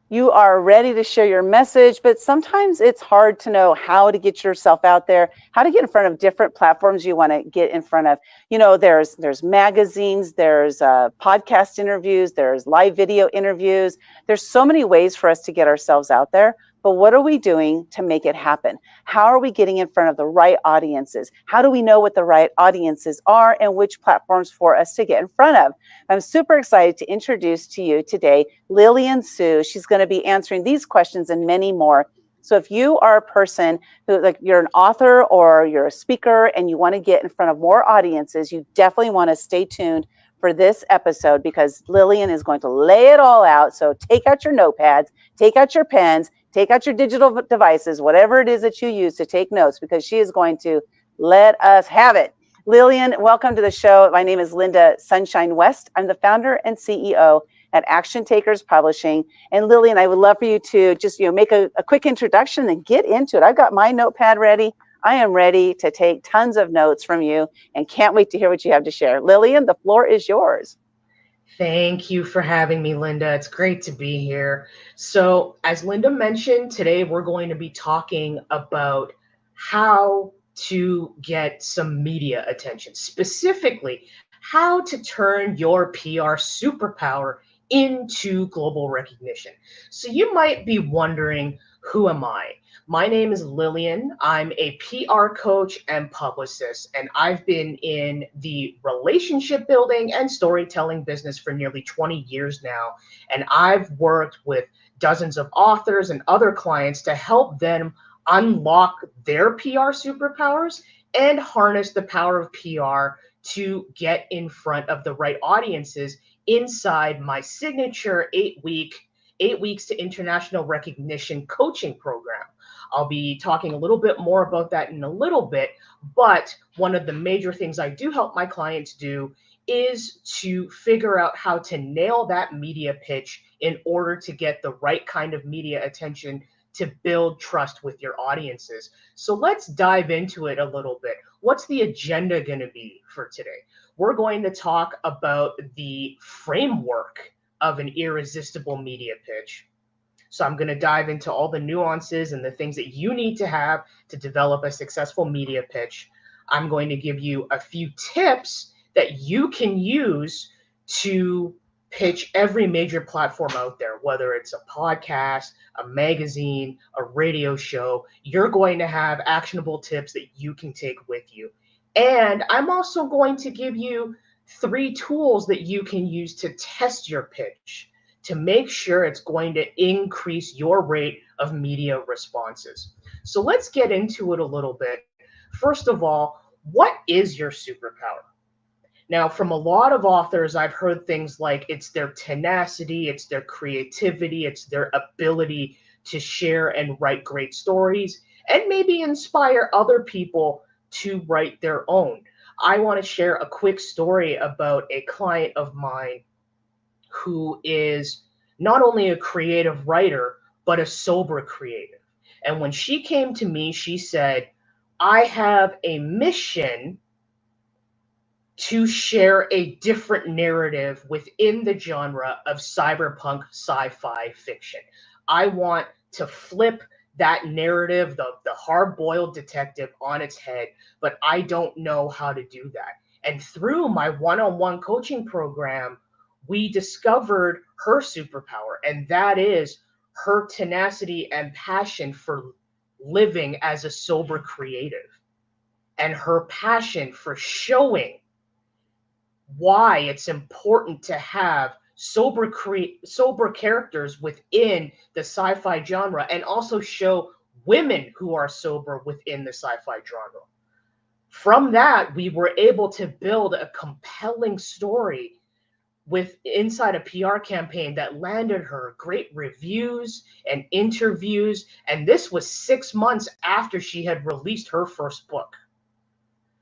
you are ready to share your message, but sometimes it's hard to know how to get yourself out there, how to get in front of different platforms you want to get in front of. There's magazines, there's podcast interviews, there's live video interviews. There's so many ways for us to get ourselves out there. But what are we doing to make it happen? How are we getting in front of the right audiences? How do we know what the right audiences are and which platforms for us to get in front of? I'm super excited to introduce to you today Lilian Sue. She's going to be answering these questions and many more. So if you are a person who, like, you're an author or you're a speaker and you want to get in front of more audiences, you definitely want to stay tuned for this episode because Lilian is going to lay it all out. So take out your notepads, take out your pens, take out your digital devices, whatever it is that you use to take notes, because she is going to let us have it. Lilian, welcome to the show. My name is Linda Sunshine West. I'm the founder and CEO at Action Takers Publishing. And Lilian, I would love for you to just make a quick introduction and get into it. I've got my notepad ready. I am ready to take tons of notes from you and can't wait to hear what you have to share. Lilian, the floor is yours. Thank you for having me, Linda. It's great to be here. So, as Linda mentioned, today we're going to be talking about how to get some media attention, specifically how to turn your PR superpower into global recognition. So, you might be wondering, who am I? My name is Lilian. I'm a PR coach and publicist, and I've been in the relationship building and storytelling business for nearly 20 years now. And I've worked with dozens of authors and other clients to help them unlock their PR superpowers and harness the power of PR to get in front of the right audiences inside my signature 8 weeks to international recognition coaching program. I'll be talking a little bit more about that in a little bit, but one of the major things I do help my clients do is to figure out how to nail that media pitch in order to get the right kind of media attention to build trust with your audiences. So let's dive into it a little bit. What's the agenda going to be for today? We're going to talk about the framework of an irresistible media pitch. So I'm going to dive into all the nuances and the things that you need to have to develop a successful media pitch. I'm going to give you a few tips that you can use to pitch every major platform out there, whether it's a podcast, a magazine, a radio show. You're going to have actionable tips that you can take with you. And I'm also going to give you 3 tools that you can use to test your pitch to make sure it's going to increase your rate of media responses. So let's get into it a little bit. First of all, what is your superpower? Now, from a lot of authors, I've heard things like it's their tenacity, it's their creativity, it's their ability to share and write great stories, and maybe inspire other people to write their own. I want to share a quick story about a client of mine who is not only a creative writer, but a sober creative. And when she came to me, she said, I have a mission to share a different narrative within the genre of cyberpunk sci-fi fiction. I want to flip that narrative, the hard-boiled detective, on its head, but I don't know how to do that. And through my one-on-one coaching program, we discovered her superpower, and that is her tenacity and passion for living as a sober creative, and her passion for showing why it's important to have sober characters within the sci-fi genre, and also show women who are sober within the sci-fi genre. From that, we were able to build a compelling story with inside a PR campaign that landed her great reviews and interviews. And this was 6 months after she had released her first book.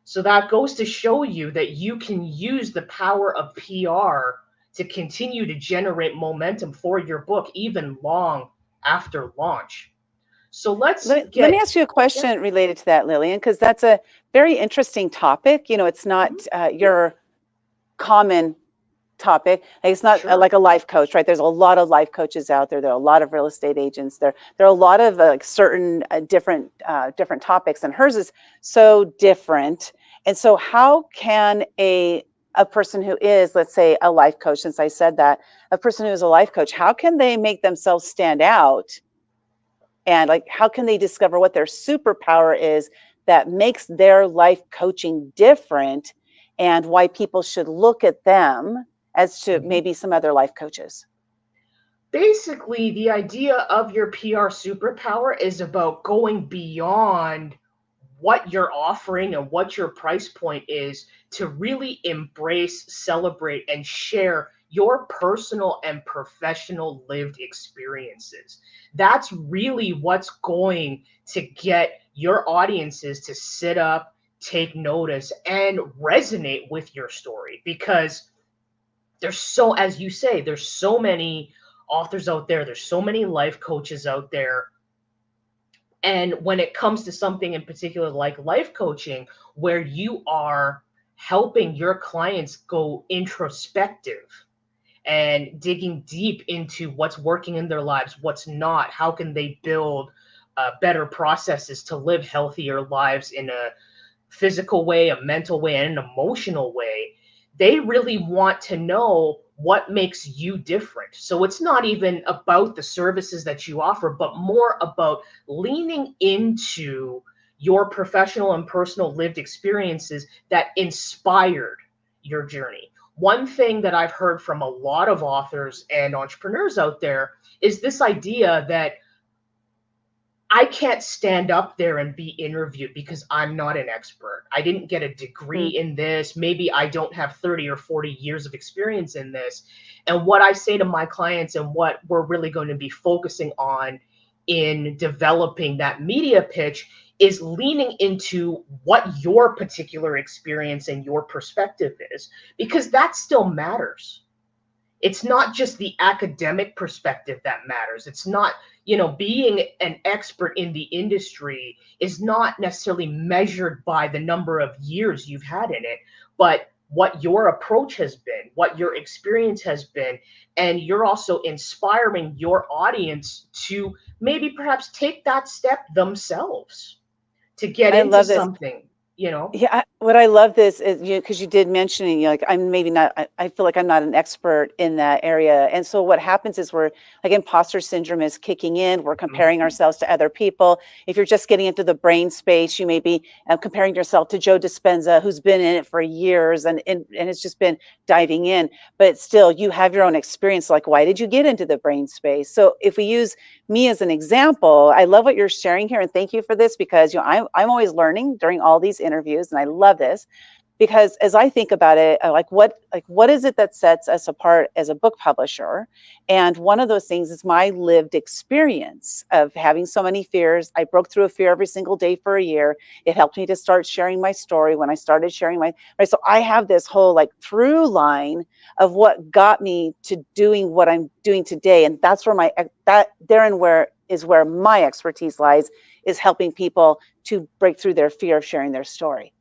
So that goes to show you that you can use the power of PR to continue to generate momentum for your book even long after launch. So Let me ask you a yeah. question related to that, Lilian, because that's a very interesting topic. It's not Mhm. your common topic. Like it's not Sure. like a life coach, right? There's a lot of life coaches out there. There are a lot of real estate agents. There are a lot of like certain different topics, and hers is so different. And so, how can a person who is, let's say, a life coach, since I said that, a person who is a life coach, how can they make themselves stand out? And like, how can they discover what their superpower is that makes their life coaching different, and why people should look at them as to Mhm. maybe some other life coaches? Basically, the idea of your PR superpower is about going beyond what you're offering and what your price point is to really embrace, celebrate, and share your personal and professional lived experiences. That's really what's going to get your audiences to sit up, take notice, and resonate with your story because there's so, as you say, there's so many authors out there, there's so many life coaches out there, and when it comes to something in particular like life coaching, where you are helping your clients go introspective and digging deep into what's working in their lives, what's not, how can they build better processes to live healthier lives in a physical way, a mental way, and an emotional way, they really want to know what makes you different. So it's not even about the services that you offer, but more about leaning into your professional and personal lived experiences that inspired your journey. One thing that I've heard from a lot of authors and entrepreneurs out there is this idea that I can't stand up there and be interviewed because I'm not an expert. I didn't get a degree Mm. in this. Maybe I don't have 30 or 40 years of experience in this. And what I say to my clients and what we're really going to be focusing on in developing that media pitch is leaning into what your particular experience and your perspective is, because that still matters. It's not just the academic perspective that matters. It's not, being an expert in the industry is not necessarily measured by the number of years you've had in it, but what your approach has been, what your experience has been. And you're also inspiring your audience to maybe perhaps take that step themselves to get I into love this. something. Yeah, what I love this is because you did mention, like, I'm maybe not, I feel like I'm not an expert in that area. And so what happens is we're like imposter syndrome is kicking in. We're comparing Mhm. ourselves to other people. If you're just getting into the brain space, you may be comparing yourself to Joe Dispenza, who's been in it for years and it's just been diving in. But still, you have your own experience. Like, why did you get into the brain space? So if we use me as an example, I love what you're sharing here, and thank you for this because I'm always learning during all these interviews, and I love this because as I think about it, what is it that sets us apart as a book publisher? And one of those things is my lived experience of having so many fears. I broke through a fear every single day for a year. It helped me to start sharing my story when I started sharing my right. So I have this whole like through line of what got me to doing what I'm doing today, and that's where that therein where my expertise lies, is helping people to break through their fear of sharing their story.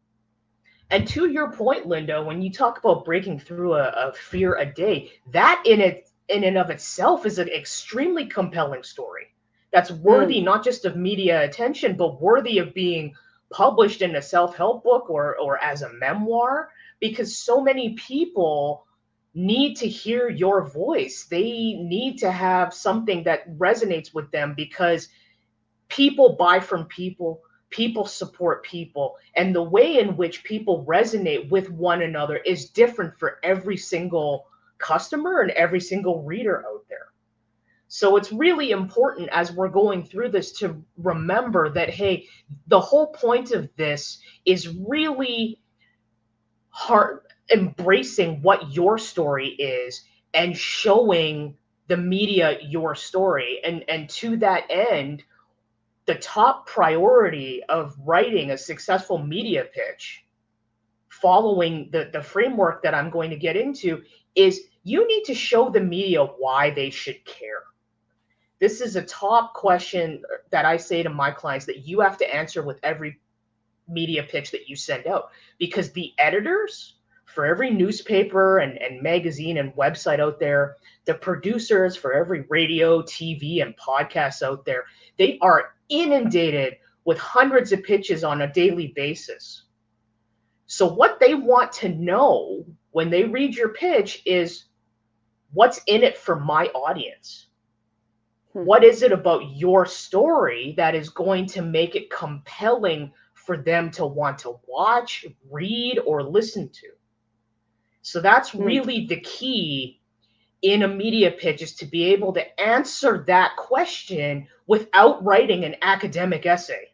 And to your point, Linda, when you talk about breaking through a fear a day, that in and of itself is an extremely compelling story. That's Mm. worthy not just of media attention, but worthy of being published in a self-help book or as a memoir, because so many people need to hear your voice. They need to have something that resonates with them because people buy from people, people support people, and the way in which people resonate with one another is different for every single customer and every single reader out there. So it's really important as we're going through this to remember that, hey, the whole point of this is really hard embracing what your story is and showing the media your story. And to that end, the top priority of writing a successful media pitch, following the framework that I'm going to get into, is you need to show the media why they should care. This is a top question that I say to my clients that you have to answer with every media pitch that you send out, because the editors For every newspaper and magazine and website out there, the producers for every radio, TV, and podcasts out there, they are inundated with hundreds of pitches on a daily basis. So what they want to know when they read your pitch is, what's in it for my audience? What is it about your story that is going to make it compelling for them to want to watch, read, or listen to? So that's really the key in a media pitch, is to be able to answer that question without writing an academic essay.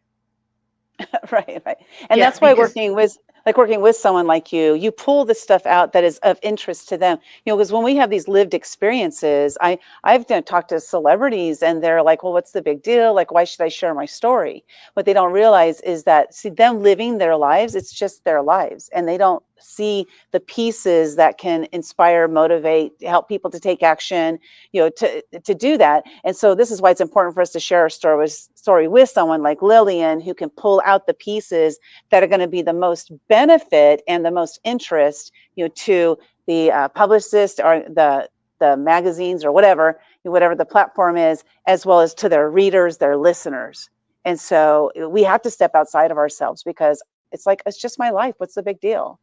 Right, right. And Yeah, that's why because working with someone like you pull the stuff out that is of interest to them. Because when we have these lived experiences, I've talked to celebrities and they're like, well, what's the big deal? Like, why should I share my story? What they don't realize is that, see, them living their lives, it's just their lives. And they don't see the pieces that can inspire, motivate, help people to take action, to do that. And so this is why it's important for us to share our story with someone like Lilian, who can pull out the pieces that are going to be the most benefit and the most interest, to the publicist or the magazines or whatever the platform is, as well as to their readers, their listeners. And so we have to step outside of ourselves, because it's like, it's just my life. What's the big deal?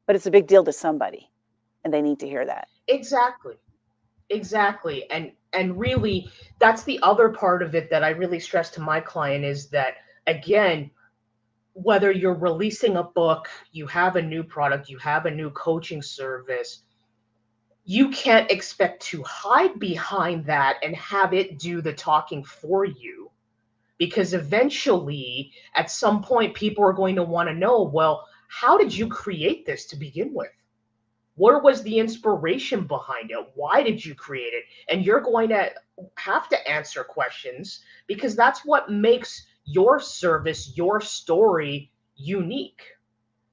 But it's a big deal to somebody, and they need to hear that. exactly. And really, that's the other part of it that I really stress to my client, is that, again, whether you're releasing a book, you have a new product, you have a new coaching service, you can't expect to hide behind that and have it do the talking for you. Because eventually, at some point, people are going to want to know, well, how did you create this to begin with? Where was the inspiration behind it? Why did you create it? And you're going to have to answer questions, because that's what makes your service, your story, unique.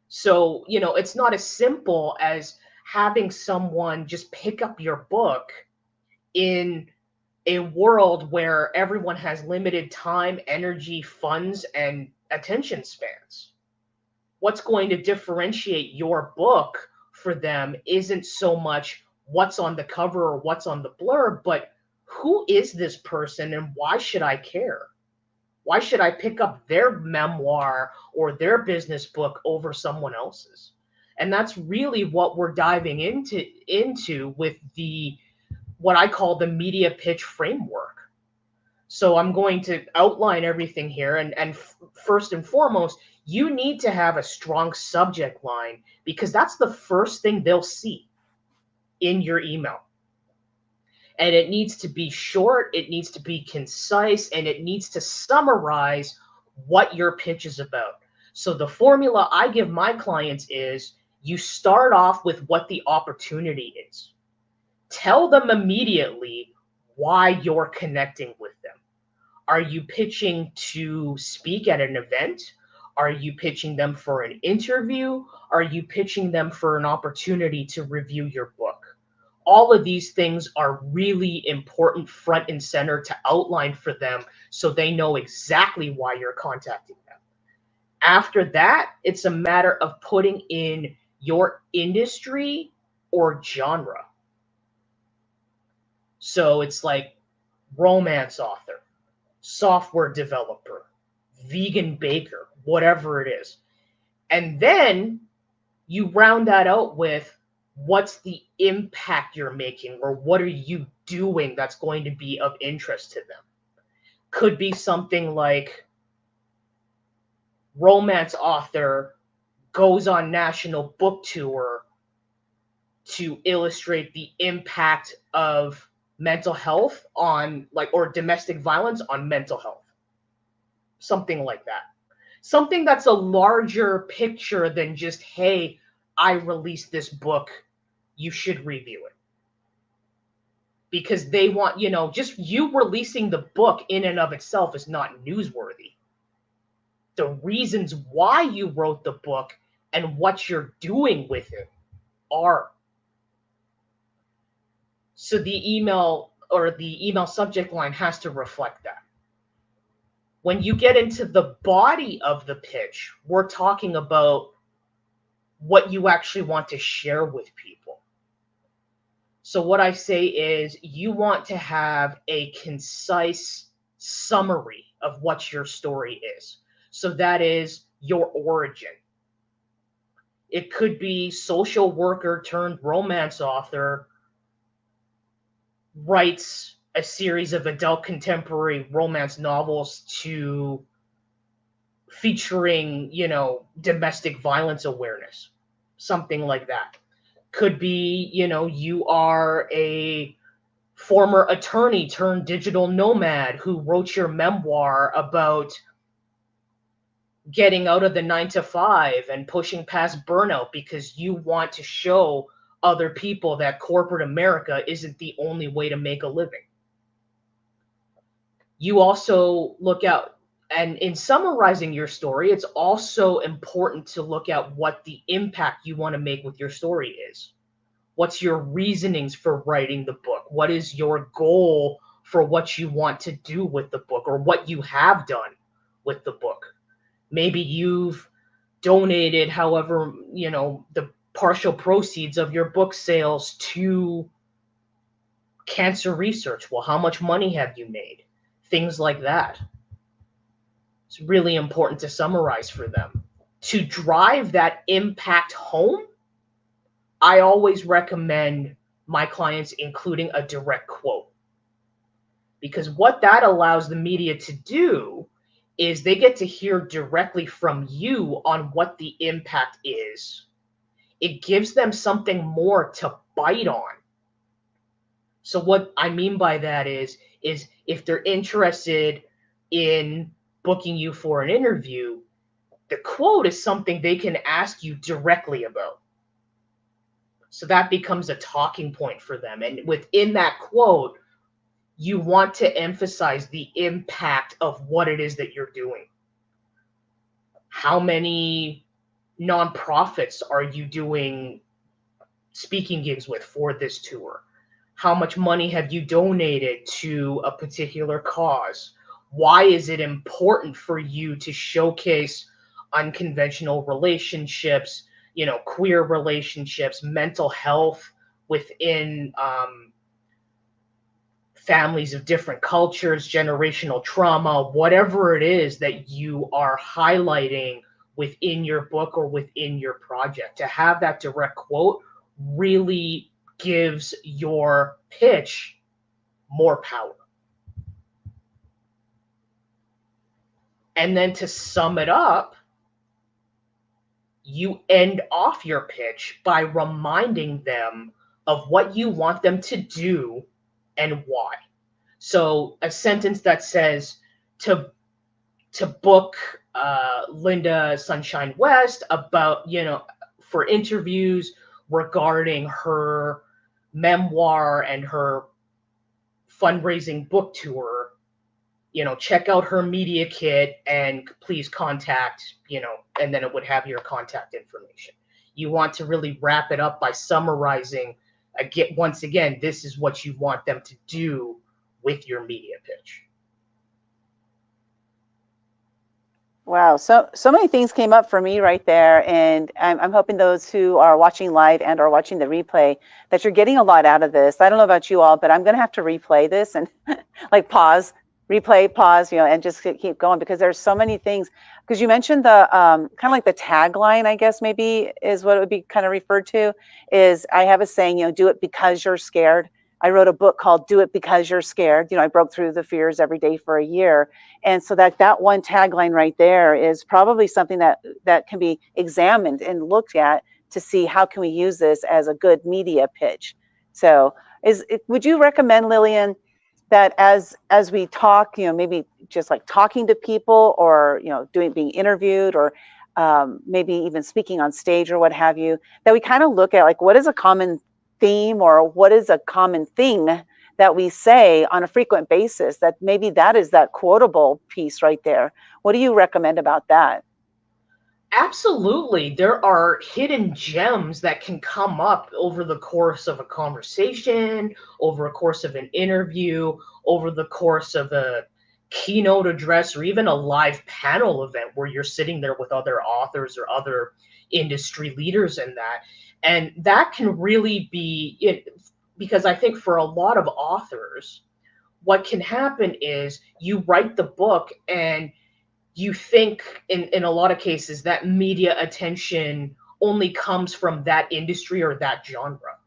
So, it's not as simple as having someone just pick up your book in a world where everyone has limited time, energy, funds, and attention spans. What's going to differentiate your book for them isn't so much what's on the cover or what's on the blurb, but who is this person and why should I care? Why should I pick up their memoir or their business book over someone else's? And that's really what we're diving into with the what I call the media pitch framework. So I'm going to outline everything here. And first and foremost, you need to have a strong subject line, because that's the first thing they'll see in your email. And it needs to be short, it needs to be concise, and it needs to summarize what your pitch is about. So the formula I give my clients is, you start off with what the opportunity is. Tell them immediately why you're connecting with them. Are you pitching to speak at an event? Are you pitching them for an interview? Are you pitching them for an opportunity to review your book? All of these things are really important front and center to outline for them, so they know exactly why you're contacting them. After that, it's a matter of putting in your industry or genre. So it's like romance author, software developer, vegan baker, whatever it is. And then you round that out with, what's the impact you're making, or what are you doing that's going to be of interest to them? Could be something like, romance author goes on national book tour to illustrate the impact of mental health on, or domestic violence on mental health. Something like that. Something that's a larger picture than just, hey, I released this book, you should review it. Because they want, just you releasing the book in and of itself is not newsworthy. The reasons why you wrote the book and what you're doing with it are. So the email subject line has to reflect that. When you get into the body of the pitch, we're talking about, what you actually want to share with people. So what I say is you want to have a concise summary of what your story is. So that is your origin. It could be social worker turned romance author writes a series of adult contemporary romance novels to featuring, domestic violence awareness, something like that. Could be, you are a former attorney turned digital nomad who wrote your memoir about getting out of the 9 to 5 and pushing past burnout because you want to show other people that corporate America isn't the only way to make a living. You also look out, and in summarizing your story, it's also important to look at what the impact you want to make with your story is. What's your reasonings for writing the book? What is your goal for what you want to do with the book or what you have done with the book? Maybe you've donated, however, the partial proceeds of your book sales to cancer research. Well, how much money have you made? Things like that. It's really important to summarize for them. To drive that impact home, I always recommend my clients including a direct quote. Because what that allows the media to do is they get to hear directly from you on what the impact is. It gives them something more to bite on. So what I mean by that is if they're interested in booking you for an interview, the quote is something they can ask you directly about. So that becomes a talking point for them. And within that quote, you want to emphasize the impact of what it is that you're doing. How many nonprofits are you doing speaking gigs with for this tour? How much money have you donated to a particular cause? Why is it important for you to showcase unconventional relationships, queer relationships, mental health within families of different cultures, generational trauma, whatever it is that you are highlighting within your book or within your project? To have that direct quote really gives your pitch more power. And then to sum it up, you end off your pitch by reminding them of what you want them to do and why. So a sentence that says to book Linda Sunshine West about, for interviews regarding her memoir and her fundraising book tour, check out her media kit and please contact, and then it would have your contact information. You want to really wrap it up by summarizing, again, once again, this is what you want them to do with your media pitch. Wow, so many things came up for me right there, and I'm hoping those who are watching live and are watching the replay that you're getting a lot out of this. I don't know about you all, but I'm going to have to replay this and like pause, replay, pause, and just keep going because there's so many things. Because you mentioned the kind of like the tagline, I guess maybe is what it would be kind of referred to. Is I have a saying, do it because you're scared. I wrote a book called Do It Because You're Scared. I broke through the fears every day for a year. And so that one tagline right there is probably something that can be examined and looked at to see how can we use this as a good media pitch. So would you recommend, Lilian, that as we talk, maybe just like talking to people or, being interviewed or maybe even speaking on stage or what have you, that we kind of look at like what is a common theme or what is a common thing that we say on a frequent basis, that maybe that is that quotable piece right there. What do you recommend about that? Absolutely. There are hidden gems that can come up over the course of a conversation, over a course of an interview, over the course of a keynote address, or even a live panel event where you're sitting there with other authors or other industry leaders in that. And that can really be it, because I think for a lot of authors, what can happen is you write the book and you think in a lot of cases that media attention only comes from that industry or that genre.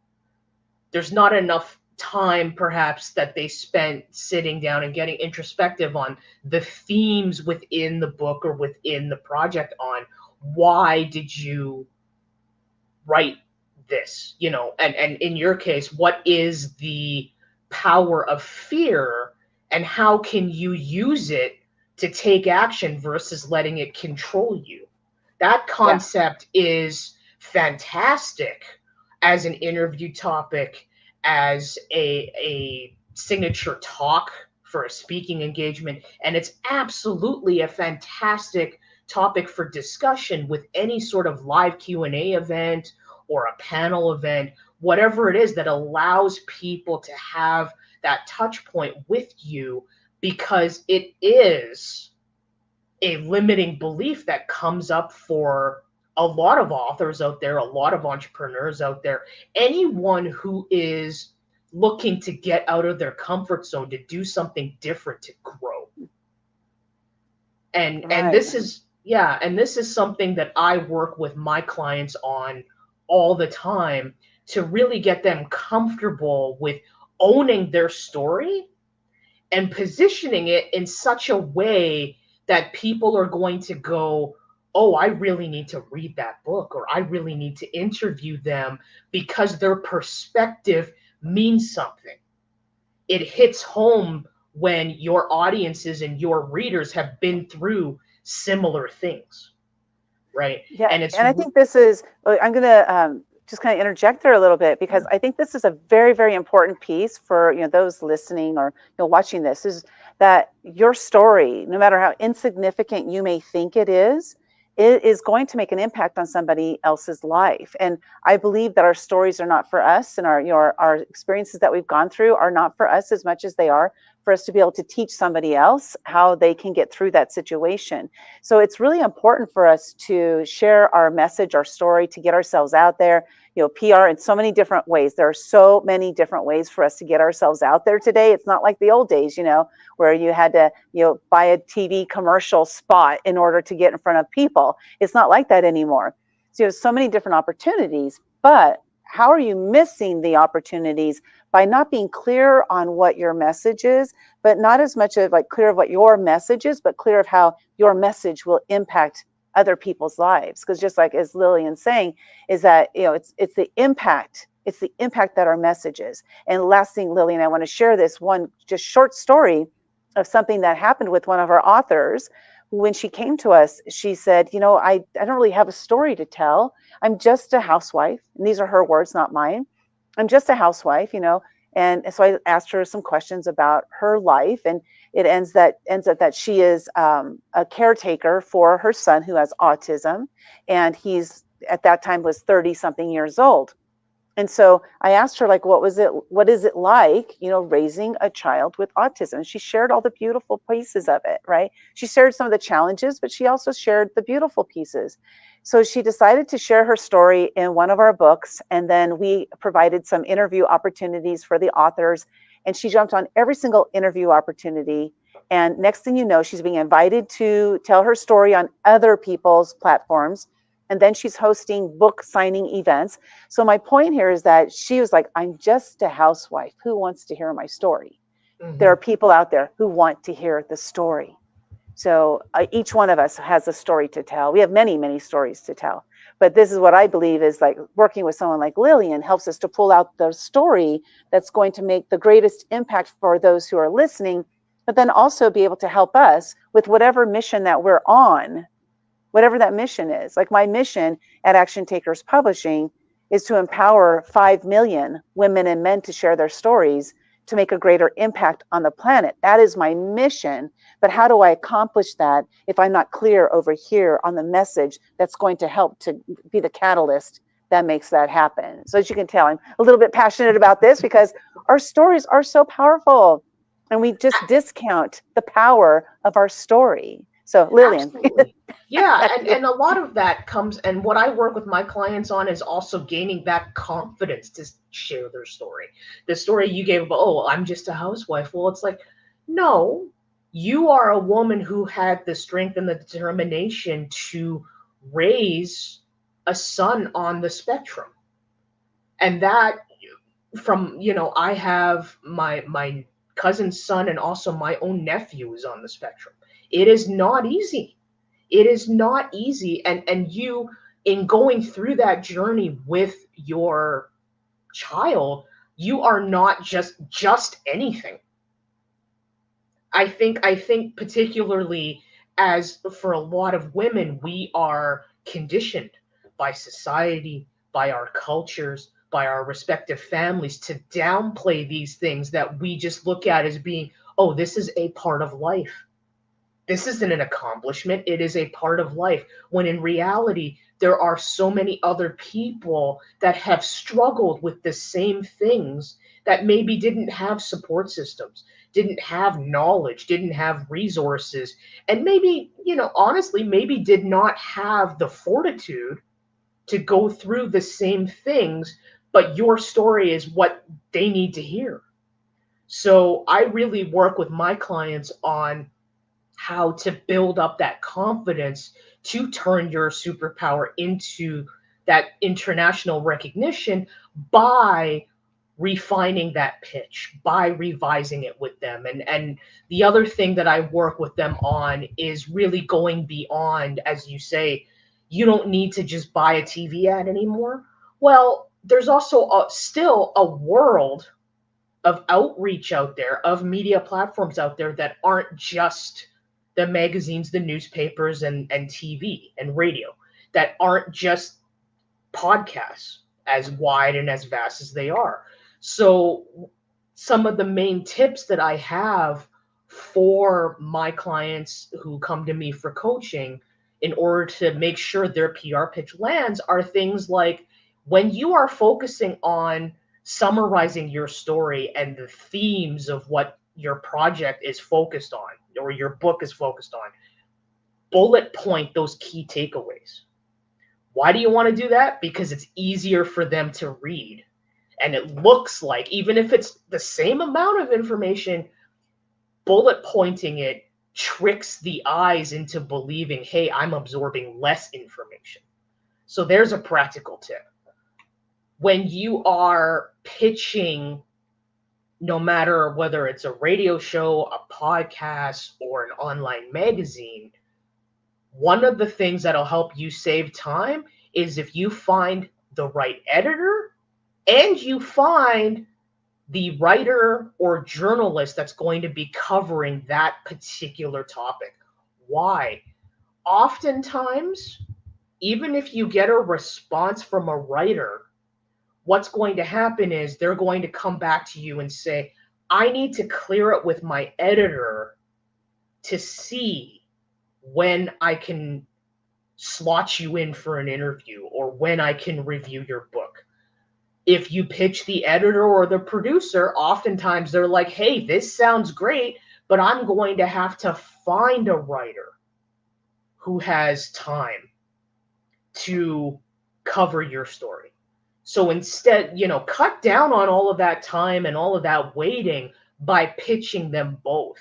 There's not enough time perhaps that they spent sitting down and getting introspective on the themes within the book or within the project on why did you write this, and in your case, what is the power of fear and how can you use it to take action versus letting it control you. That Yeah. concept is fantastic as an interview topic, as a signature talk for a speaking engagement, and it's absolutely a fantastic topic for discussion with any sort of live Q&A event or a panel event, whatever it is that allows people to have that touch point with you, because it is a limiting belief that comes up for a lot of authors out there, a lot of entrepreneurs out there, anyone who is looking to get out of their comfort zone to do something different, to grow. And Right. this is, yeah, and this is something that I work with my clients on all the time, to really get them comfortable with owning their story and positioning it in such a way that people are going to go, oh, I really need to read that book, or I really need to interview them, because their perspective means something. It hits home when your audiences and your readers have been through similar things, right? Yeah, And it's and I think this is, I'm going to just kind of interject there a little bit, because yeah. I think this is a very, very important piece for, those listening or, watching this, is that your story, no matter how insignificant you may think it is going to make an impact on somebody else's life. And I believe that our stories are not for us, and our experiences that we've gone through are not for us as much as they are for us to be able to teach somebody else how they can get through that situation. So it's really important for us to share our message, our story, to get ourselves out there. PR in so many different ways. There are so many different ways for us to get ourselves out there today. It's not like the old days, where you had to, buy a TV commercial spot in order to get in front of people. It's not like that anymore. So you have so many different opportunities, but how are you missing the opportunities by not being clear on what your message is, but not as much of like clear of what your message is, but clear of how your message will impact other people's lives? Because just like as Lilian's saying, is that it's the impact. It's the impact that our message is. And last thing, Lilian, I want to share this one just short story of something that happened with one of our authors. When she came to us, she said, I don't really have a story to tell. I'm just a housewife. And these are her words, not mine. I'm just a housewife, And so I asked her some questions about her life, and it ends up that she is a caretaker for her son who has autism, and he's at that time was 30 something years old. And so I asked her, like, what is it like, raising a child with autism? And she shared all the beautiful pieces of it, right? She shared some of the challenges, but she also shared the beautiful pieces. So she decided to share her story in one of our books. And then we provided some interview opportunities for the authors. And she jumped on every single interview opportunity. And next thing you know, she's being invited to tell her story on other people's platforms. And then she's hosting book signing events. So my point here is that she was like, I'm just a housewife. Who wants to hear my story? There are Mm-hmm. people out there who want to hear the story. So each one of us has a story to tell. We have many, many stories to tell. But this is what I believe is like working with someone like Lilian helps us to pull out the story that's going to make the greatest impact for those who are listening, but then also be able to help us with whatever mission that we're on, whatever that mission is. Like my mission at Action Takers Publishing is to empower 5 million women and men to share their stories to make a greater impact on the planet. That is my mission. But how do I accomplish that if I'm not clear over here on the message that's going to help to be the catalyst that makes that happen? So as you can tell, I'm a little bit passionate about this because our stories are so powerful and we just discount the power of our story. So Lilian. Absolutely. Yeah, and a lot of that comes, and what I work with my clients on is also gaining that confidence to share their story. The story you gave about, oh, I'm just a housewife. Well, it's like, no, you are a woman who had the strength and the determination to raise a son on the spectrum. And that, from, I have my cousin's son and also my own nephew is on the spectrum. It is not easy. It is not easy. And you, in going through that journey with your child, you are not just anything. I think particularly, as for a lot of women, we are conditioned by society, by our cultures, by our respective families to downplay these things that we just look at as being, oh, this is a part of life. This isn't an accomplishment, it is a part of life. When in reality, there are so many other people that have struggled with the same things, that maybe didn't have support systems, didn't have knowledge, didn't have resources, and maybe, honestly, maybe did not have the fortitude to go through the same things, but your story is what they need to hear. So I really work with my clients on how to build up that confidence to turn your superpower into that international recognition by refining that pitch, by revising it with them. And the other thing that I work with them on is really going beyond, as you say, you don't need to just buy a TV ad anymore. Well, there's also still a world of outreach out there, of media platforms out there that aren't just the magazines, the newspapers, and TV and radio, that aren't just podcasts, as wide and as vast as they are. So, some of the main tips that I have for my clients who come to me for coaching in order to make sure their PR pitch lands are things like, when you are focusing on summarizing your story and the themes of what your project is focused on or your book is focused on, bullet point those key takeaways. Why do you want to do that? Because it's easier for them to read. And it looks like, even if it's the same amount of information, bullet pointing it tricks the eyes into believing, hey, I'm absorbing less information. So there's a practical tip. When you are pitching, no matter whether it's a radio show, a podcast, or an online magazine, one of the things that'll help you save time is if you find the right editor and you find the writer or journalist that's going to be covering that particular topic. Why? Oftentimes, even if you get a response from a writer, what's going to happen is they're going to come back to you and say, I need to clear it with my editor to see when I can slot you in for an interview or when I can review your book. If you pitch the editor or the producer, oftentimes they're like, hey, this sounds great, but I'm going to have to find a writer who has time to cover your story. So instead, cut down on all of that time and all of that waiting by pitching them both.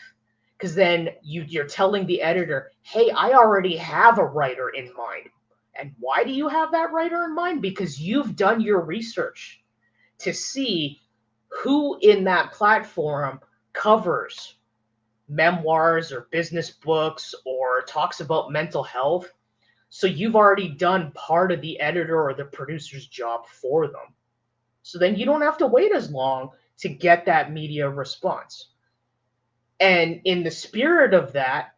Because then you're telling the editor, hey, I already have a writer in mind. And why do you have that writer in mind? Because you've done your research to see who in that platform covers memoirs or business books or talks about mental health. So you've already done part of the editor or the producer's job for them. So then you don't have to wait as long to get that media response. And in the spirit of that,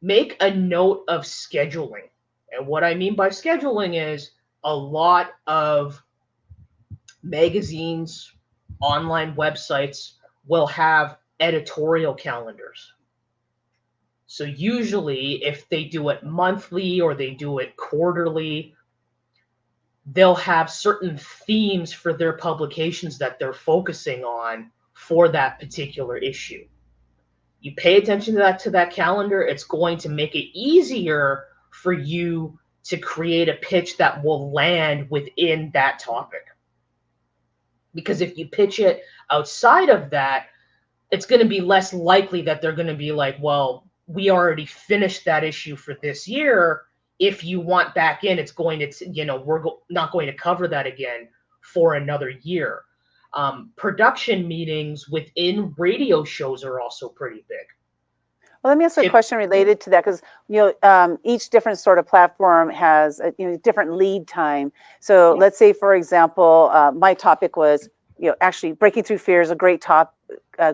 make a note of scheduling. And what I mean by scheduling is a lot of magazines, online websites will have editorial calendars. So usually, if they do it monthly or they do it quarterly, they'll have certain themes for their publications that they're focusing on for that particular issue. You pay attention to that calendar, it's going to make it easier for you to create a pitch that will land within that topic. Because if you pitch it outside of that, it's going to be less likely that they're going to be like, well, we already finished that issue for this year. If you want back in, it's going to, not going to cover that again for another year. Production meetings within radio shows are also pretty big. Well, let me ask a question related to that, because each different sort of platform has a different lead time. So let's say, for example, my topic was actually breaking through fear is a great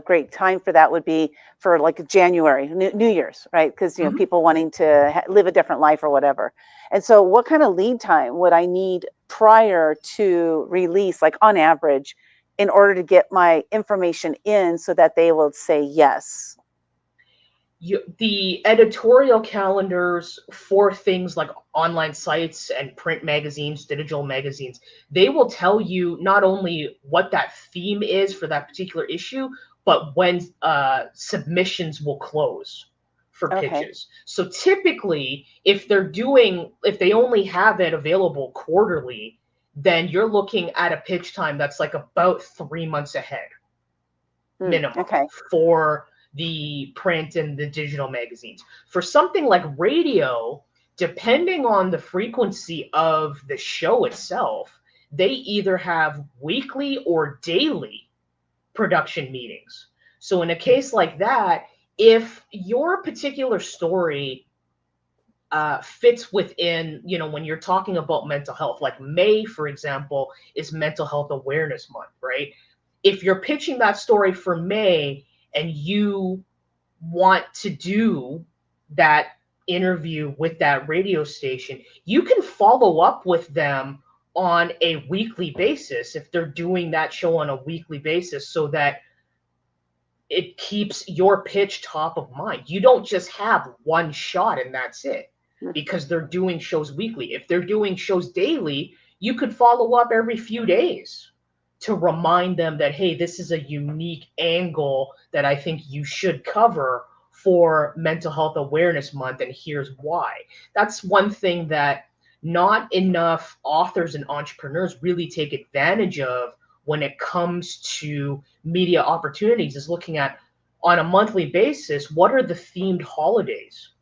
great time for that would be for like January, New Year's, right? Because people wanting to live a different life or whatever. And so, what kind of lead time would I need prior to release, like on average, in order to get my information in so that they will say yes? The editorial calendars for things like online sites and print magazines, digital magazines, they will tell you not only what that theme is for that particular issue, but when submissions will close for pitches. So typically, if they only have it available quarterly, then you're looking at a pitch time that's like about 3 months ahead minimum for the print and the digital magazines. For something like radio, depending on the frequency of the show itself, they either have weekly or daily production meetings. So in a case like that, if your particular story fits within, when you're talking about mental health, like May, for example, is Mental Health Awareness Month, right? If you're pitching that story for May, and you want to do that interview with that radio station, you can follow up with them on a weekly basis if they're doing that show on a weekly basis, so that it keeps your pitch top of mind. You don't just have one shot and that's it, because they're doing shows weekly. If they're doing shows daily, you could follow up every few days to remind them that, hey, this is a unique angle that I think you should cover for Mental Health Awareness Month, and here's why. That's one thing that not enough authors and entrepreneurs really take advantage of when it comes to media opportunities, is looking at, on a monthly basis, what are the themed holidays,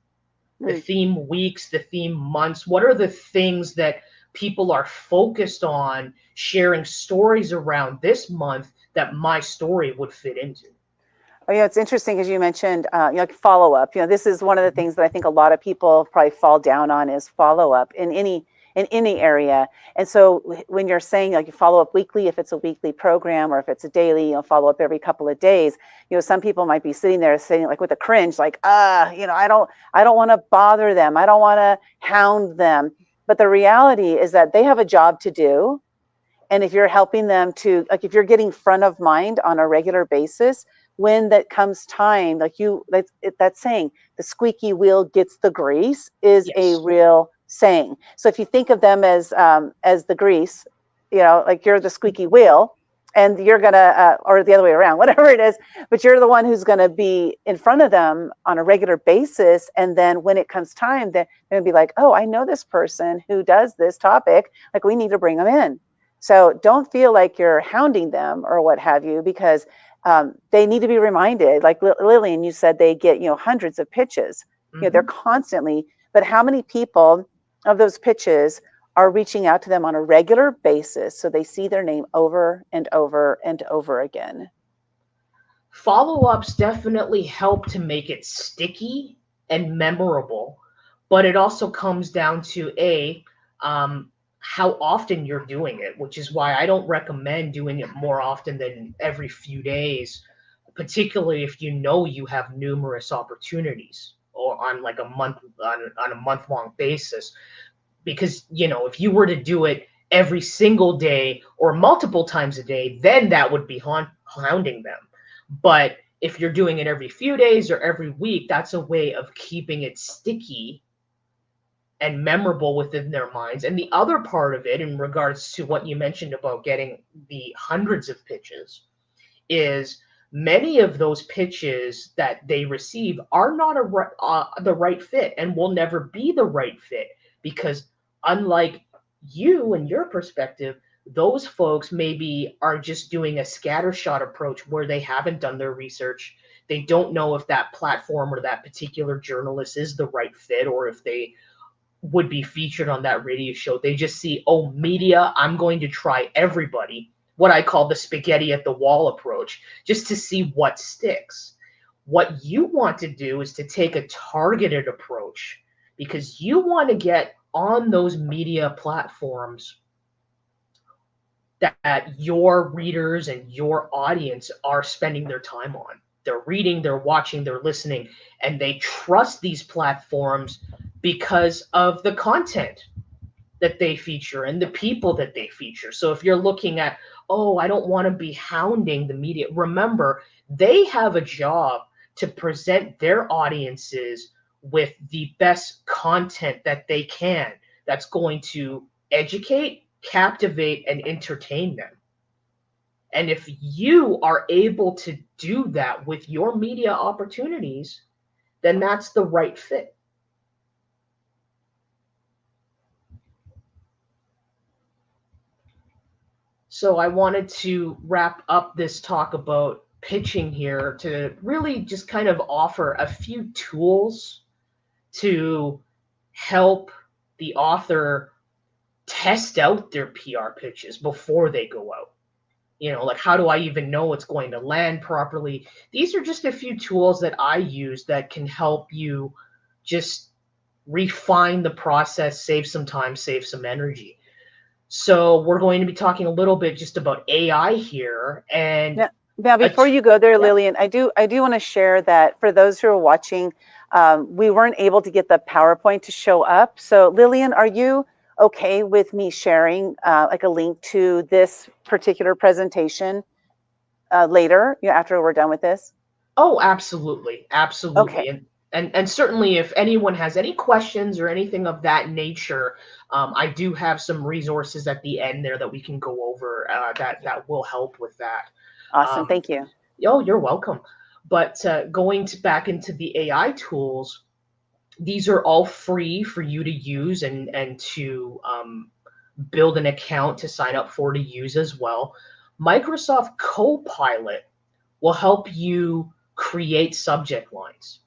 the theme weeks, the theme months? What are the things that people are focused on sharing stories around this month that my story would fit into? Oh, yeah, it's interesting because you mentioned like follow up. This is one of the things that I think a lot of people probably fall down on, is follow up in any area. And so when you're saying like you follow up weekly, if it's a weekly program, or if it's a daily, follow up every couple of days, some people might be sitting there saying, like, with a cringe, like, I don't want to bother them. I don't want to hound them. But the reality is that they have a job to do. And if you're helping them to, like, if you're getting front of mind on a regular basis, when that comes time, like that's saying, the squeaky wheel gets the grease, is a real saying. So if you think of them as the grease, like you're the squeaky wheel, and you're gonna, or the other way around, whatever it is, but you're the one who's gonna be in front of them on a regular basis. And then when it comes time, they're gonna be like, oh, I know this person who does this topic, like, we need to bring them in. So don't feel like you're hounding them or what have you, because they need to be reminded. Like Lilian, you said they get hundreds of pitches. They're constantly. But how many people of those pitches are reaching out to them on a regular basis so they see their name over and over and over again? Follow-ups definitely help to make it sticky and memorable, but it also comes down to how often you're doing it, which is why I don't recommend doing it more often than every few days, particularly if you have numerous opportunities, or on like a month-long basis. Because if you were to do it every single day or multiple times a day, then that would be hounding them. But if you're doing it every few days or every week, that's a way of keeping it sticky and memorable within their minds. And the other part of it, in regards to what you mentioned about getting the hundreds of pitches, is Many of those pitches that they receive are not the right fit and will never be the right fit because, unlike you and your perspective, those folks maybe are just doing a scattershot approach where they haven't done their research. They don't know if that platform or that particular journalist is the right fit or if they would be featured on that radio show. They just see, oh, media, I'm going to try everybody, what I call the spaghetti at the wall approach, just to see what sticks. What you want to do is to take a targeted approach because you want to get on those media platforms that your readers and your audience are spending their time on. They're reading, they're watching, they're listening, and they trust these platforms because of the content that they feature and the people that they feature. So if you're looking at, oh, I don't want to be hounding the media, remember, they have a job to present their audiences with the best content that they can that's going to educate, captivate, and entertain them. And if you are able to do that with your media opportunities, then that's the right fit. So I wanted to wrap up this talk about pitching here to really just kind of offer a few tools to help the author test out their PR pitches before they go out. You know, like, how do I even know it's going to land properly? These are just a few tools that I use that can help you just refine the process, save some time, save some energy. So we're going to be talking a little bit just about AI here. And now before you go there, yeah. Lilian, I do want to share that for those who are watching, we weren't able to get the PowerPoint to show up. So Lilian, are you okay with me sharing like a link to this particular presentation later, after we're done with this? Oh, absolutely. Absolutely. Okay. And certainly if anyone has any questions or anything of that nature, I do have some resources at the end there that we can go over that will help with that. Awesome. Thank you. Oh, you're welcome. But back into the AI tools, these are all free for you to use and to build an account to sign up for to use as well. Microsoft Copilot will help you create subject lines.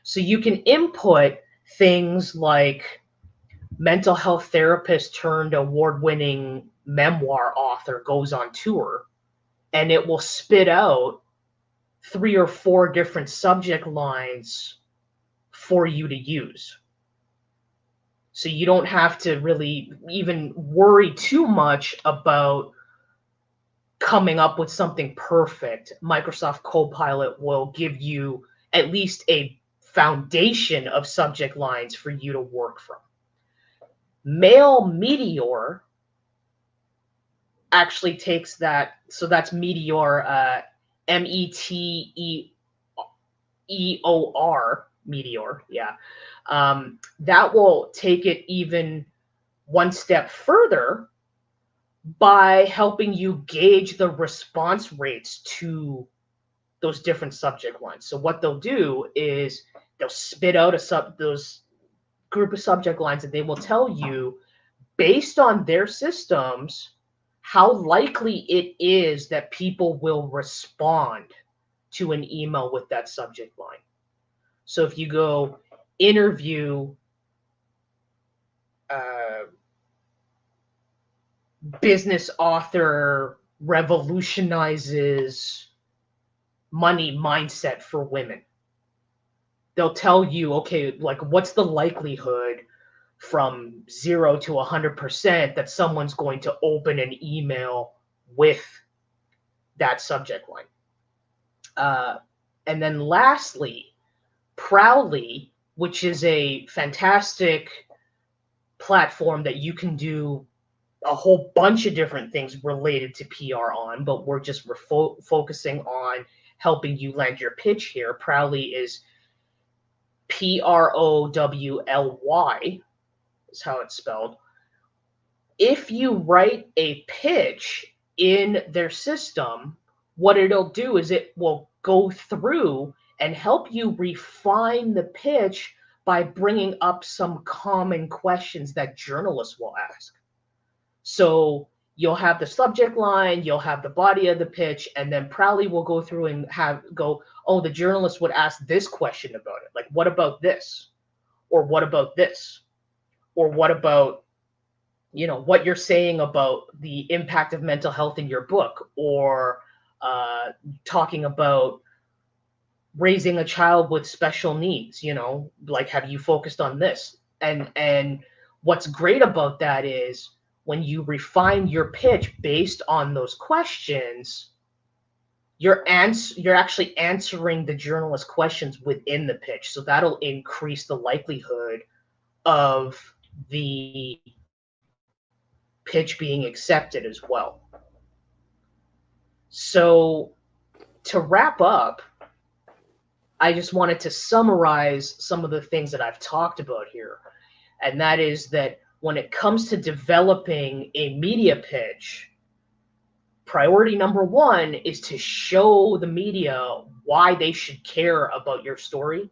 So you can input things like mental health therapist turned award winning memoir author goes on tour, and it will spit out 3 or 4 different subject lines for you to use. So you don't have to really even worry too much about coming up with something perfect. Microsoft Copilot will give you at least a foundation of subject lines for you to work from. Mail Meteor actually takes that, so that's Meteor, Meteor, Meteor, yeah. That will take it even one step further by helping you gauge the response rates to those different subject lines. So what they'll do is they'll spit out those group of subject lines, and they will tell you, based on their systems, how likely it is that people will respond to an email with that subject line. So if you go interview business author revolutionizes money mindset for women, they'll tell you, okay, like, what's the likelihood from 0 to 100% that someone's going to open an email with that subject line. And then lastly, Proudly, which is a fantastic platform that you can do a whole bunch of different things related to PR on, but we're just focusing on helping you land your pitch here. Proudly is Prowly is how it's spelled. If you write a pitch in their system, what it'll do is it will go through and help you refine the pitch by bringing up some common questions that journalists will ask. So you'll have the subject line, you'll have the body of the pitch, and then Proudly will go through and oh, the journalist would ask this question about it. Like, what about this? Or what about this? Or what about, what you're saying about the impact of mental health in your book, or talking about raising a child with special needs, like, have you focused on this? And what's great about that is when you refine your pitch based on those questions, you're actually answering the journalist questions within the pitch. So that'll increase the likelihood of the pitch being accepted as well. So to wrap up, I just wanted to summarize some of the things that I've talked about here. And that is that when it comes to developing a media pitch, priority number one is to show the media why they should care about your story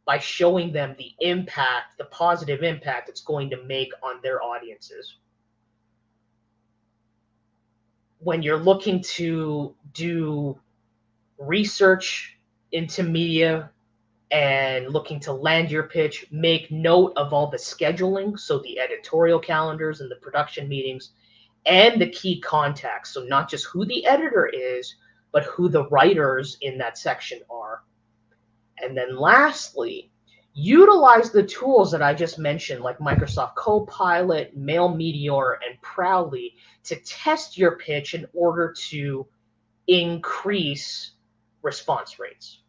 by showing them the impact, the positive impact it's going to make on their audiences. When you're looking to do research into media and looking to land your pitch, make note of all the scheduling, so the editorial calendars and the production meetings, and the key contacts. So not just who the editor is, but who the writers in that section are. And then lastly, utilize the tools that I just mentioned, like Microsoft Copilot, Mail Meteor, and Proudly, to test your pitch in order to increase response rates.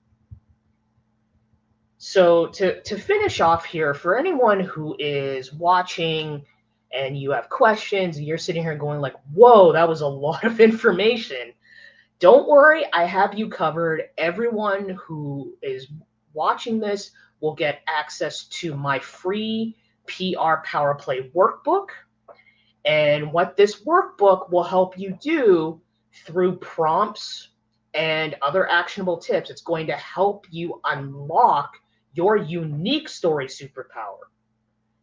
So to finish off here, for anyone who is watching and you have questions and you're sitting here going like, whoa, that was a lot of information, don't worry, I have you covered. Everyone who is watching this will get access to my free PR Power Play workbook. And what this workbook will help you do through prompts and other actionable tips, it's going to help you unlock your unique story superpower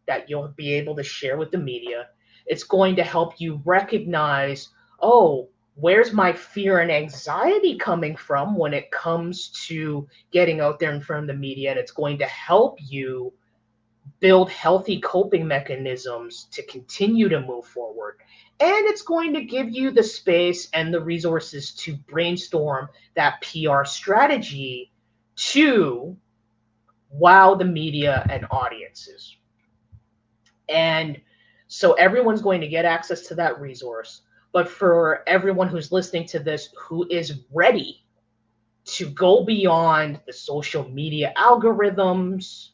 that you'll be able to share with the media. It's going to help you recognize, oh, where's my fear and anxiety coming from when it comes to getting out there in front of the media? And it's going to help you build healthy coping mechanisms to continue to move forward. And it's going to give you the space and the resources to brainstorm that PR strategy to wow the media and audiences. And so everyone's going to get access to that resource. But for everyone who's listening to this who is ready to go beyond the social media algorithms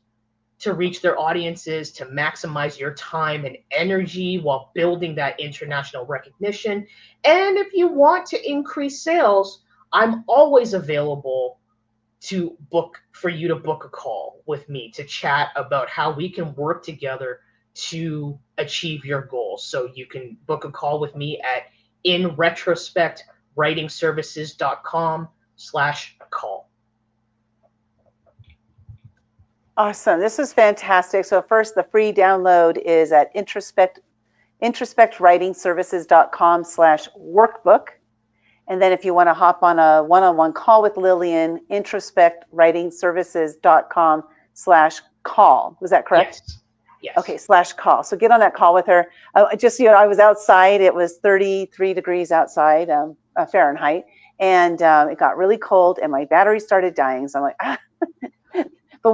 to reach their audiences, to maximize your time and energy while building that international recognition, and if you want to increase sales, I'm always available for you to book a call with me to chat about how we can work together to achieve your goals. So you can book a call with me at inretrospectwritingservices.com/call. Awesome. This is fantastic. So first, the free download is at introspectwritingservices.com/workbook. And then if you want to hop on a one-on-one call with Lilian, introspectwritingservices.com/call. Was that correct? Yes. Yes. Okay, /call. So get on that call with her. I was outside. It was 33 degrees outside, Fahrenheit. And it got really cold and my battery started dying. So I'm like, But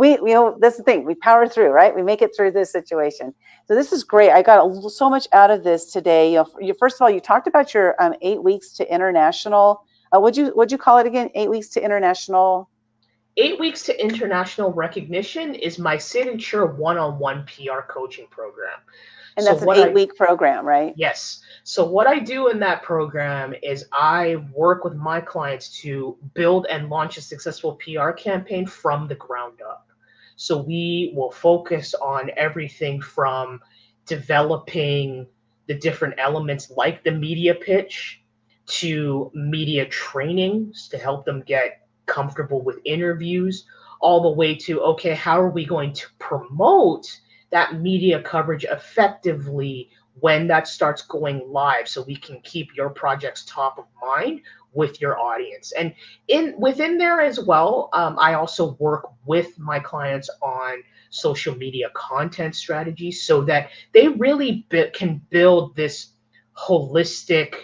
that's the thing. We power through, right? We make it through this situation. So this is great. I got so much out of this today. First of all, you talked about your 8 weeks to international. What'd you call it again? 8 weeks to international. 8 weeks to international recognition is my signature one-on-one PR coaching program. And that's an 8-week program, right? Yes. So what I do in that program is I work with my clients to build and launch a successful PR campaign from the ground up. So we will focus on everything from developing the different elements like the media pitch to media trainings to help them get comfortable with interviews, all the way to, okay, how are we going to promote that media coverage effectively when that starts going live so we can keep your projects top of mind with your audience. And in within there as well, I also work with my clients on social media content strategies so that they really can build this holistic,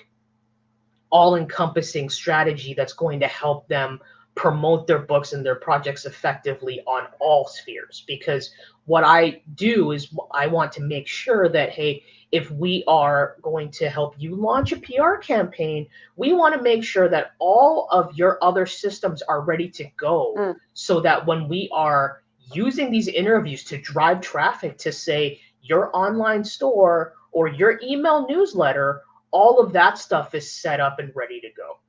all-encompassing strategy that's going to help them promote their books and their projects effectively on all spheres. Because what I do is I want to make sure that, hey, if we are going to help you launch a PR campaign, we want to make sure that all of your other systems are ready to go, Mm. so that when we are using these interviews to drive traffic to, say, your online store or your email newsletter, all of that stuff is set up and ready to go.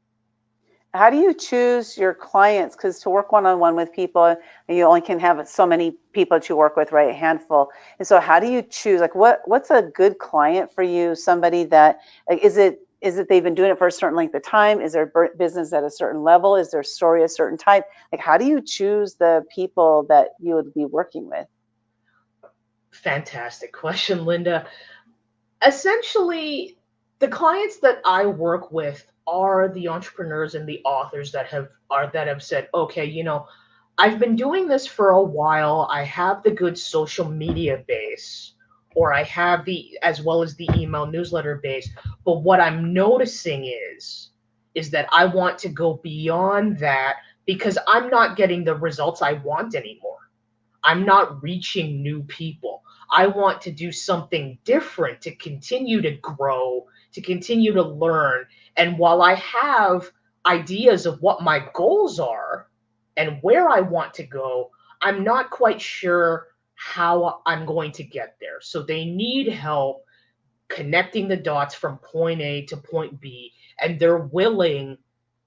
How do you choose your clients? Because to work one-on-one with people, you only can have so many people that you work with, right? A handful. And so how do you choose, like, what's a good client for you? Somebody that, like, is it they've been doing it for a certain length of time? Is their business at a certain level? Is their story a certain type? Like, how do you choose the people that you would be working with? Fantastic question, Linda. Essentially, the clients that I work with are the entrepreneurs and the authors that have said, okay, I've been doing this for a while. I have the good social media base, or I have the as well as the email newsletter base. But what I'm noticing is that I want to go beyond that because I'm not getting the results I want anymore. I'm not reaching new people. I want to do something different to continue to grow, to continue to learn. And while I have ideas of what my goals are and where I want to go, I'm not quite sure how I'm going to get there. So they need help connecting the dots from point A to point B, and they're willing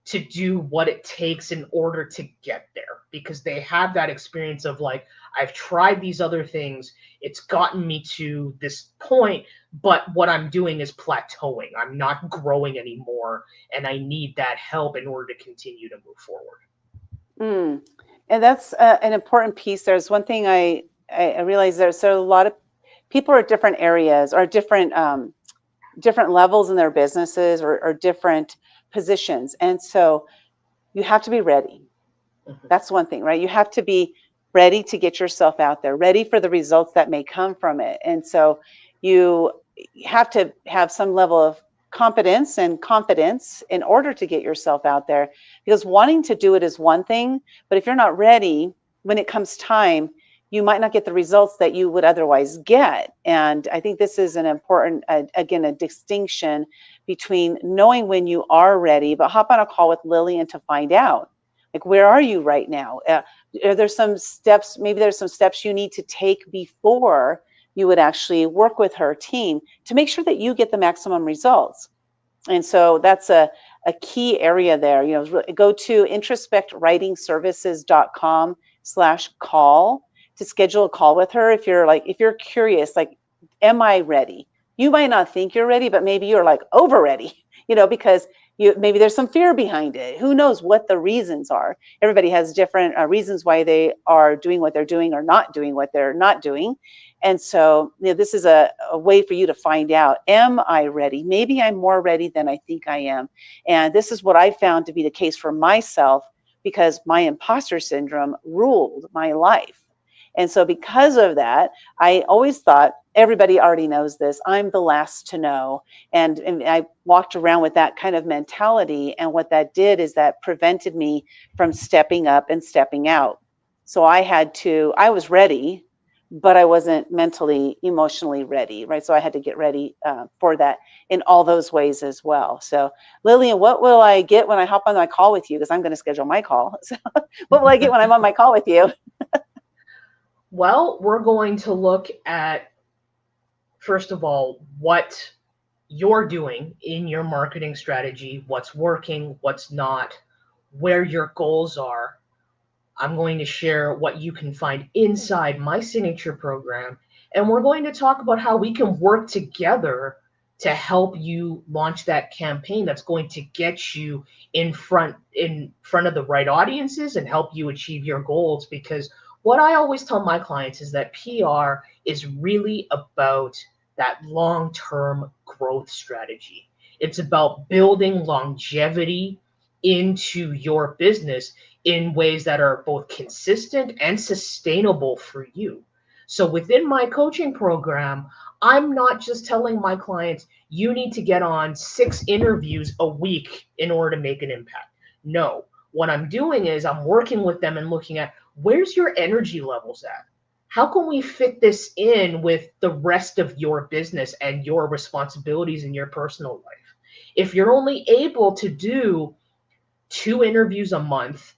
to do what it takes in order to get there because they have that experience of, like, I've tried these other things, it's gotten me to this point, but what I'm doing is plateauing. I'm not growing anymore, and I need that help in order to continue to move forward. Mm. And that's an important piece. There's one thing I realize there's so a lot of people are at different areas or different levels in their businesses or different positions. And so you have to be ready. Mhm. That's one thing, right? You have to be ready to get yourself out there, ready for the results that may come from it. And so you have to have some level of competence and confidence in order to get yourself out there because wanting to do it is one thing, but if you're not ready when it comes time, you might not get the results that you would otherwise get. And I think this is an important, again, a distinction between knowing when you are ready, but hop on a call with Lilian to find out, like, where are you right now? Are there some steps, maybe there's some steps you need to take before you would actually work with her team to make sure that you get the maximum results. And so that's a key area there. Go to introspectwritingservices.com/call to schedule a call with her. If you're curious, like, am I ready? You might not think you're ready, but maybe you're like over ready, because maybe there's some fear behind it. Who knows what the reasons are? Everybody has different reasons why they are doing what they're doing or not doing what they're not doing. And so this is a way for you to find out, am I ready? Maybe I'm more ready than I think I am. And this is what I found to be the case for myself because my imposter syndrome ruled my life. And so because of that, I always thought everybody already knows this. I'm the last to know. And I walked around with that kind of mentality. And what that did is that prevented me from stepping up and stepping out. So I was ready, but I wasn't mentally, emotionally ready, right? So I had to get ready for that in all those ways as well. So, Lillian, what will I get when I hop on my call with you? Because I'm going to schedule my call. So, what will I get when I'm on my call with you? Well, we're going to look at, first of all, what you're doing in your marketing strategy, what's working, what's not, where your goals are. I'm going to share what you can find inside my signature program. And we're going to talk about how we can work together to help you launch that campaign that's going to get you in front of the right audiences and help you achieve your goals. Because what I always tell my clients is that PR is really about that long-term growth strategy. It's about building longevity into your business in ways that are both consistent and sustainable for you. So within my coaching program, I'm not just telling my clients, you need to get on 6 interviews a week in order to make an impact. No, what I'm doing is I'm working with them and looking at, where's your energy levels at? How can we fit this in with the rest of your business and your responsibilities in your personal life? If you're only able to do 2 interviews a month,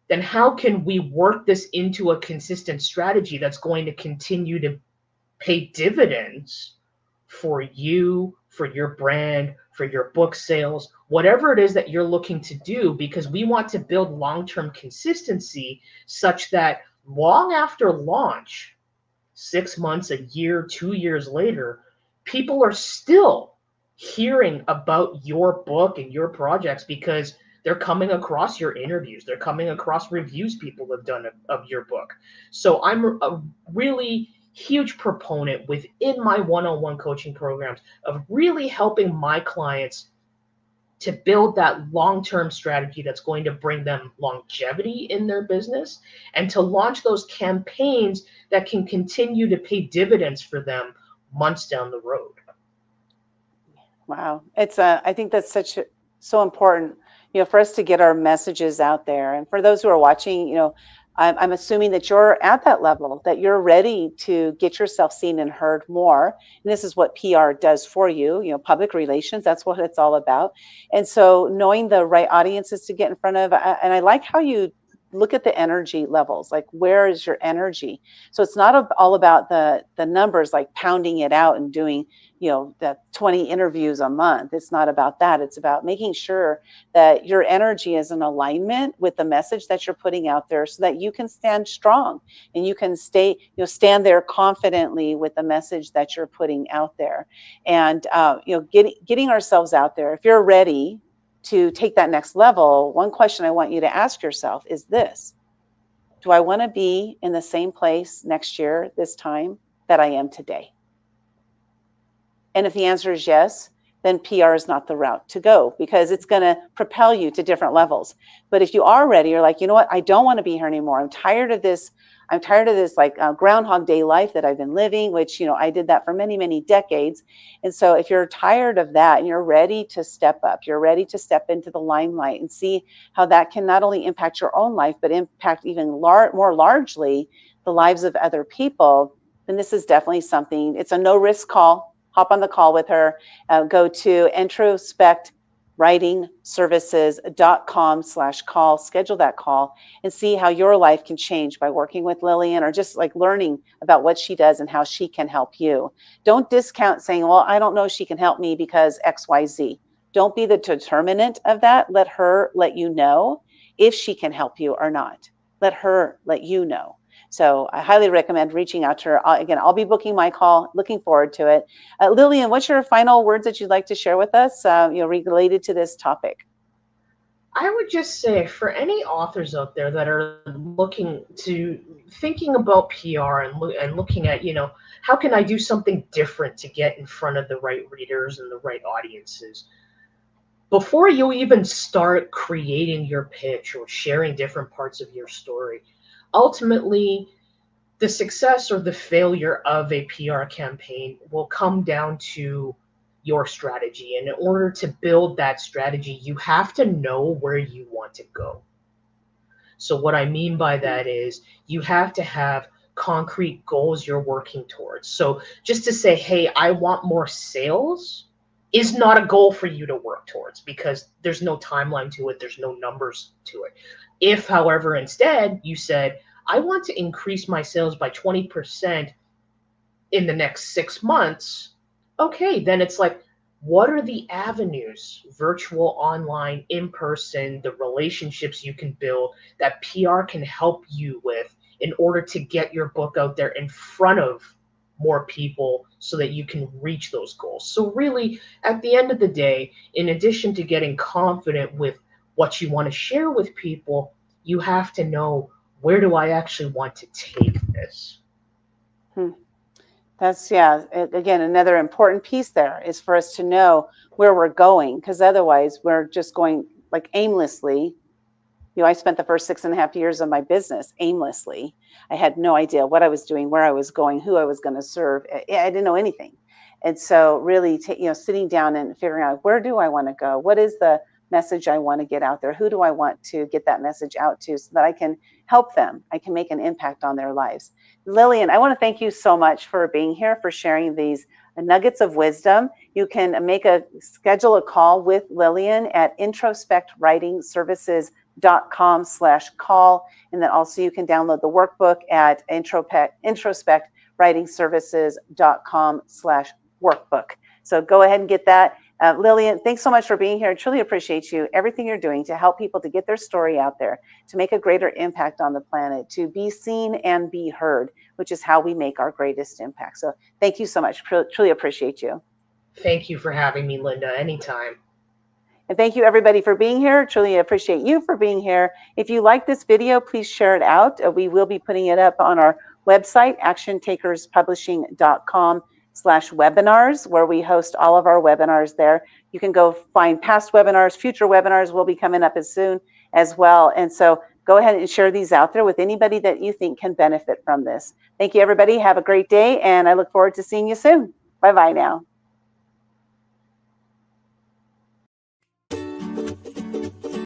then how can we work this into a consistent strategy that's going to continue to pay dividends for you, for your brand, for your book sales, whatever it is that you're looking to do? Because we want to build long-term consistency such that long after launch, 6 months, a year, 2 years later, people are still hearing about your book and your projects because they're coming across your interviews. They're coming across reviews people have done of your book. So I'm a really huge proponent within my one-on-one coaching programs of really helping my clients to build that long-term strategy that's going to bring them longevity in their business and to launch those campaigns that can continue to pay dividends for them months down the road. Wow. I think that's so important, for us to get our messages out there. And for those who are watching, I'm assuming that you're at that level, that you're ready to get yourself seen and heard more. And this is what PR does for you, public relations, that's what it's all about. And so knowing the right audiences to get in front of, and I like how you look at the energy levels, like where is your energy? So it's not all about the numbers, like pounding it out and doing the 20 interviews a month. It's not about that. It's about making sure that your energy is in alignment with the message that you're putting out there so that you can stand strong and you can stand there confidently with the message that you're putting out there. And getting ourselves out there. If you're ready to take that next level, one question I want you to ask yourself is this: do I want to be in the same place next year, this time, that I am today? And if the answer is yes, then PR is not the route to go because it's going to propel you to different levels. But if you are ready, you're like, you know what? I don't want to be here anymore. I'm tired of this. I'm tired of this like Groundhog Day life that I've been living, which, I did that for many, many decades. And so if you're tired of that and you're ready to step up, you're ready to step into the limelight and see how that can not only impact your own life, but impact even more largely the lives of other people, then this is definitely something. It's a no risk call. Hop on the call with her. Go to introspectwritingservices.com/call, schedule that call and see how your life can change by working with Lilian or just like learning about what she does and how she can help you. Don't discount saying, well, I don't know if she can help me because XYZ. Don't be the determinant of that. Let her let you know if she can help you or not. Let her let you know. So I highly recommend reaching out to her. Again, I'll be booking my call. Looking forward to it. Lilian, what's your final words that you'd like to share with us, related to this topic? I would just say for any authors out there that are thinking about PR and looking at, how can I do something different to get in front of the right readers and the right audiences? Before you even start creating your pitch or sharing different parts of your story, ultimately the success or the failure of a PR campaign will come down to your strategy. And in order to build that strategy, you have to know where you want to go. So, what I mean by that is you have to have concrete goals you're working towards. So, just to say, hey, I want more sales is not a goal for you to work towards because there's no timeline to it, there's no numbers to it. If, however, instead you said, I want to increase my sales by 20% in the next 6 months, okay, then it's like, what are the avenues, virtual, online, in person, the relationships you can build that PR can help you with in order to get your book out there in front of more people so that you can reach those goals. So, really, at the end of the day, in addition to getting confident with what you want to share with people, you have to know, where do I actually want to take this? Hmm. That's, yeah, again, another important piece there is for us to know where we're going, because otherwise we're just going like aimlessly. I spent the first 6.5 years of my business aimlessly. I had no idea what I was doing, where I was going, who I was going to serve. I didn't know anything. And so really, sitting down and figuring out, where do I want to go? What is the message I want to get out there? Who do I want to get that message out to so that I can help them? I can make an impact on their lives. Lilian, I want to thank you so much for being here, for sharing these nuggets of wisdom. You can schedule a call with Lilian at introspectwritingservices.com/call. And then also you can download the workbook at introspectwritingservices.com/workbook. So go ahead and get that. Lilian, thanks so much for being here. I truly appreciate you, everything you're doing to help people to get their story out there, to make a greater impact on the planet, to be seen and be heard, which is how we make our greatest impact. So thank you so much. Truly appreciate you. Thank you for having me, Linda. Anytime. And thank you everybody for being here. Truly appreciate you for being here. If you like this video, please share it out. We will be putting it up on our website, actiontakerspublishing.com/webinars, where we host all of our webinars there. You can go find past webinars, future webinars will be coming up as soon as well. And so go ahead and share these out there with anybody that you think can benefit from this. Thank you, everybody. Have a great day, and I look forward to seeing you soon. Bye-bye now.